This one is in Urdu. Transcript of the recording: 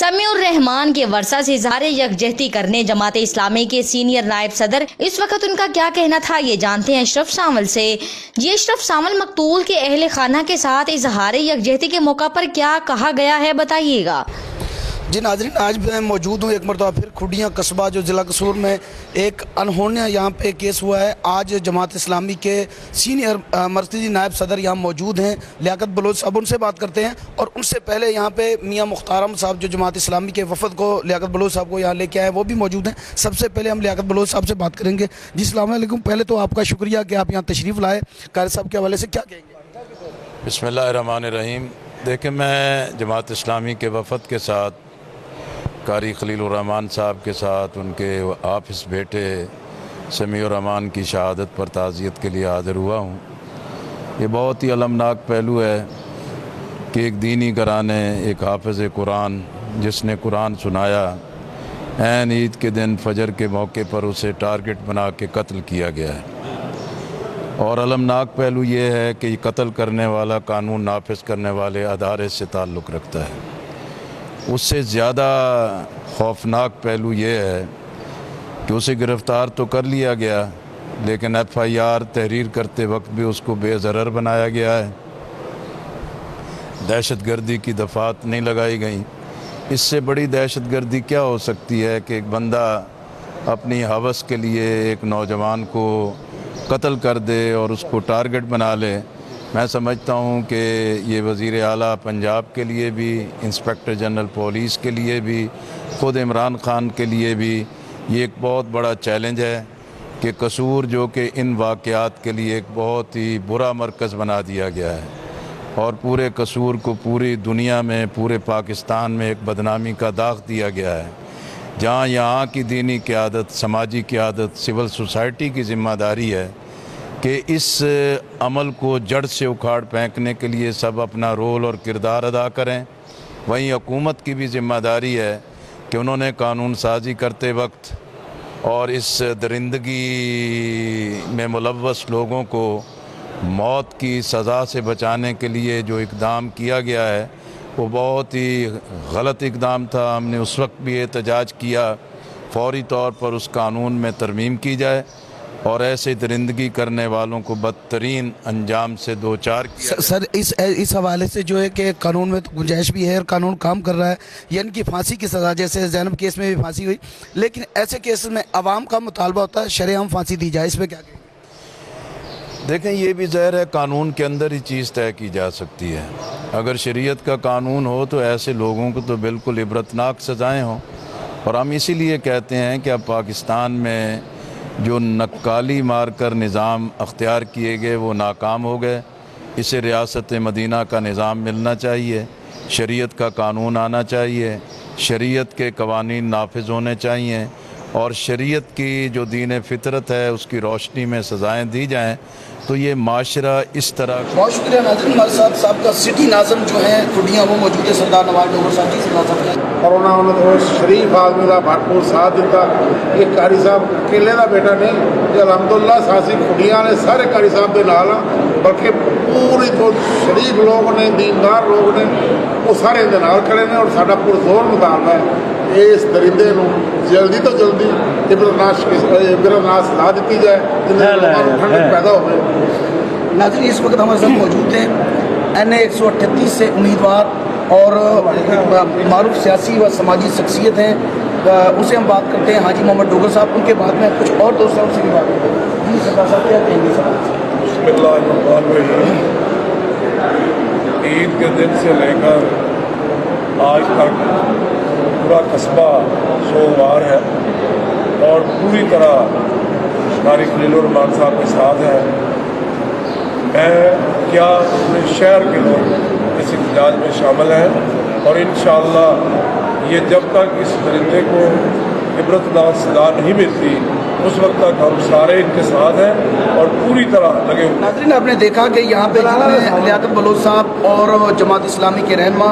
سمیع الرحمان کے ورثہ سے اظہار یکجہتی کرنے جماعت اسلامی کے سینئر نائب صدر، اس وقت ان کا کیا کہنا تھا، یہ جانتے ہیں اشرف سانول سے۔ یہ اشرف سانول مقتول کے اہل خانہ کے ساتھ اظہار یکجہتی کے موقع پر کیا کہا گیا ہے، بتائیے گا۔ جی ناظرین، آج میں موجود ہوں ایک مرتبہ پھر کھڈیاں قصبہ جو ضلع قصور میں ایک انہونیا یہاں پہ کیس ہوا ہے۔ آج جماعت اسلامی کے سینئر مرکزی نائب صدر یہاں موجود ہیں، لیاقت بلوچ صاحب، ان سے بات کرتے ہیں۔ اور ان سے پہلے یہاں پہ میاں مختارم صاحب جو جماعت اسلامی کے وفد کو لیاقت بلوچ صاحب کو یہاں لے کے آئے، وہ بھی موجود ہیں۔ سب سے پہلے ہم لیاقت بلوچ صاحب سے بات کریں گے۔ جی السلام علیکم، پہلے تو آپ کا شکریہ کہ آپ یہاں تشریف لائے۔ قائد صاحب کے حوالے سے کیا کہیں گے؟ بسم اللہ الرحمن الرحیم۔ دیکھیں، میں جماعت اسلامی کے وفد کے ساتھ قاری خلیل الرحمان صاحب کے ساتھ ان کے حافظ بیٹے سمیع الرحمان کی شہادت پر تعزیت کے لیے حاضر ہوا ہوں۔ یہ بہت ہی المناک پہلو ہے کہ ایک دینی گھرانے، ایک حافظ قرآن جس نے قرآن سنایا، عین عید کے دن فجر کے موقع پر اسے ٹارگٹ بنا کے قتل کیا گیا ہے۔ اور المناک پہلو یہ ہے کہ یہ قتل کرنے والا قانون نافذ کرنے والے ادارے سے تعلق رکھتا ہے۔ اس سے زیادہ خوفناک پہلو یہ ہے کہ اسے گرفتار تو کر لیا گیا، لیکن ایف آئی آر تحریر کرتے وقت بھی اس کو بے ضرر بنایا گیا ہے۔ دہشت گردی کی دفعات نہیں لگائی گئیں۔ اس سے بڑی دہشت گردی کیا ہو سکتی ہے کہ ایک بندہ اپنی ہوس کے لیے ایک نوجوان کو قتل کر دے اور اس کو ٹارگٹ بنا لے۔ میں سمجھتا ہوں کہ یہ وزیر اعلیٰ پنجاب کے لیے بھی، انسپیکٹر جنرل پولیس کے لیے بھی، خود عمران خان کے لیے بھی یہ ایک بہت بڑا چیلنج ہے کہ قصور جو کہ ان واقعات کے لیے ایک بہت ہی برا مرکز بنا دیا گیا ہے، اور پورے قصور کو پوری دنیا میں، پورے پاکستان میں ایک بدنامی کا داغ دیا گیا ہے، جہاں یہاں کی دینی قیادت، سماجی قیادت، سول سوسائٹی کی ذمہ داری ہے کہ اس عمل کو جڑ سے اکھاڑ پھینکنے کے لیے سب اپنا رول اور کردار ادا کریں۔ وہیں حکومت کی بھی ذمہ داری ہے کہ انہوں نے قانون سازی کرتے وقت اور اس درندگی میں ملوث لوگوں کو موت کی سزا سے بچانے کے لیے جو اقدام کیا گیا ہے وہ بہت ہی غلط اقدام تھا۔ ہم نے اس وقت بھی احتجاج کیا فوری طور پر اس قانون میں ترمیم کی جائے اور ایسے درندگی کرنے والوں کو بدترین انجام سے دوچار کیا۔ سر، اس حوالے سے جو ہے کہ قانون میں تو گنجائش بھی ہے اور قانون کام کر رہا ہے، یہ ان کی پھانسی کی سزا، جیسے زینب کیس میں بھی پھانسی ہوئی، لیکن ایسے کیسز میں عوام کا مطالبہ ہوتا ہے شرح عام پھانسی دی جائے، اس پہ کیا کہیں گے؟ دیکھیں، یہ بھی ظاہر ہے قانون کے اندر ہی چیز طے کی جا سکتی ہے۔ اگر شریعت کا قانون ہو تو ایسے لوگوں کو تو بالکل عبرتناک سزائیں ہوں، اور ہم اسی لیے کہتے ہیں کہ اب پاکستان میں جو نکالی مار کر نظام اختیار کیے گئے وہ ناکام ہو گئے۔ اسے ریاست مدینہ کا نظام ملنا چاہیے، شریعت کا قانون آنا چاہیے، شریعت کے قوانین نافذ ہونے چاہیے، اور شریعت کی جو دین فطرت ہے اس کی روشنی میں سزائیں دی جائیں تو یہ معاشرہ اس طرح۔ بہت شکریہ ناظرین، ہمارے ساتھ صاحب کا سٹی ناظم جو ہیں کھڈیاں وہ موجود ہے، سردار نواز ڈوگر صاحب جی سے بات کرتے ہیں۔ اور انہوں نے شریف آدمی کا بھرپور ساتھ دیتا۔ یہ قاری صاحب اکیلے کا بیٹا نہیں، یہ الحمدللہ ساسی کھڈیاں نے سارے قاری صاحب کے نال، بلکہ پوری جو شریف لوگ نے، دیندار لوگ نے، وہ سارے اندر نال کھڑے ہیں، اور سارا پرزور مطالبہ ہے اس درندے نو جلدی تو جلدی عبرتناک سزا دیتی جائے جن لوگوں کو ٹھنڈک پیدا ہوئے۔ ناظرین، اس وقت ہمارے ساتھ موجود ہیں این اے 138 سے امیدوار اور معروف سیاسی و سماجی شخصیت ہیں، اسے ہم بات کرتے ہیں حاجی محمد ڈوگر صاحب۔ ان کے بعد میں کچھ اور دوست ہیں، ان سے بھی بات کرتے ہیں۔ جی سردار صاحب، کیا کہیں گے؟ بسم اللہ الرحمن الرحیم۔ عید کے دن سے لے کر آج تک پورا قصبہ سوگوار ہے اور پوری طرح قاری خلیل الرحمان صاحب کے ساتھ ہے۔ میں کیا پورے شہر کے لوگ اس احتجاج میں شامل ہیں، اور انشاءاللہ یہ جب تک اس درندے کو عبرتناک سزا نہیں ملتی اس وقت تک ہم سارے ان کے ساتھ ہیں اور پوری طرح لگے ہوئے۔ ناظرین، آپ نے دیکھا کہ یہاں پہ جتنے لیاقت بلوچ صاحب اور جماعت اسلامی کے رہنما